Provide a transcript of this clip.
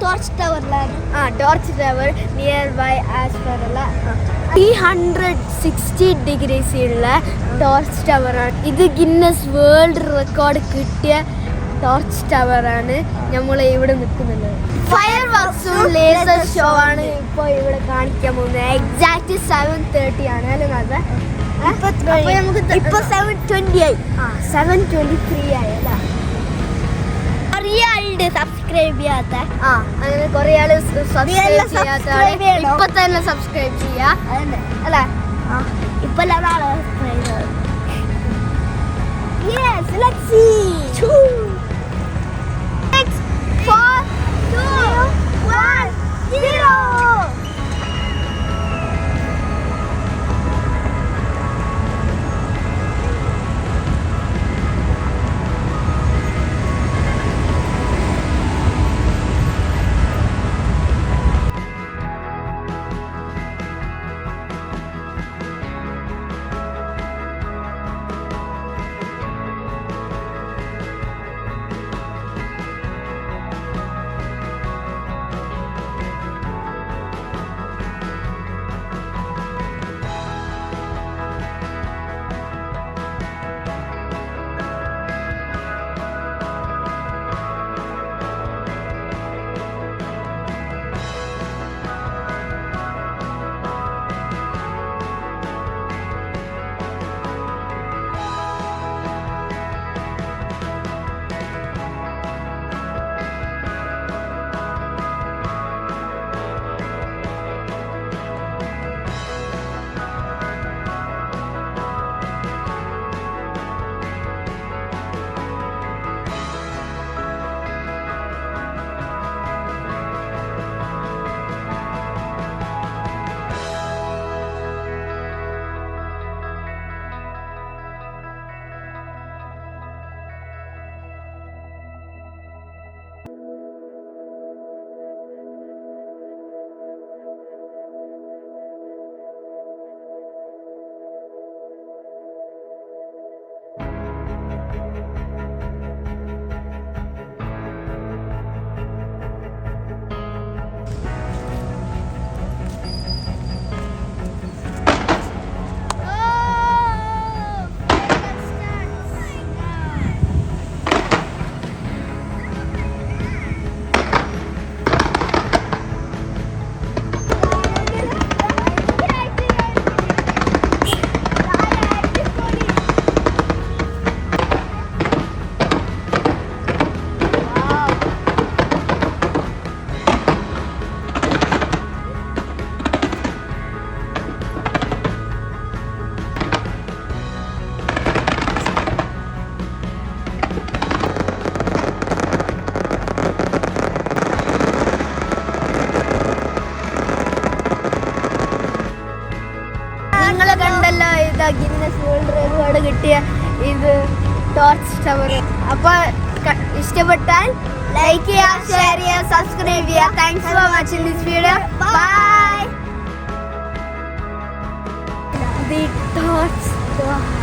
Torch ടവറിലാണ്. Torch tower near by ആസ്പെറുള്ള 360 degrees ഉള്ള ടോർച്ച് ടവറാണ്. ഇത് ഗിന്നസ് വേൾഡ് റെക്കോർഡ് കിട്ടിയ ടോർച്ച് ടവറാണ് നമ്മൾ ഇവിടെ നിൽക്കുന്നത്. ഫയർ വർക്സും ലേസർ ഷോ ആണ് ഇപ്പോൾ ഇവിടെ കാണിക്കാൻ പോകുന്നത്. എക്സാക്ട് 7:30 ആണ് അല്ലേ? നമുക്ക് ഇപ്പൊ 7:20 ആയി. 7:23 ആയി അല്ല. കുറേ ആളുണ്ട് സബ്സ്ക്രൈബ് ചെയ്യാത്ത. അങ്ങനെ കുറേ ആള് സബ്സ്ക്രൈബ് ചെയ്യാത്ത ഇപ്പൊ തന്നെ സബ്സ്ക്രൈബ് ചെയ്യാ അല്ലേ? ഇപ്പൊ ആളെ subscribe. Yes, let's see. 2 6 4 2 1 0. Guinness world record കിട്ടിയ ഇത് ടോർച്ച് ടവർ. അപ്പൊ ഇഷ്ടപ്പെട്ടാൽ ലൈക്ക് ചെയ്യുക, ഷെയർ ചെയ്യുക, സബ്സ്ക്രൈബ് ചെയ്യുക. Thanks for watching this video. Bye. The torch.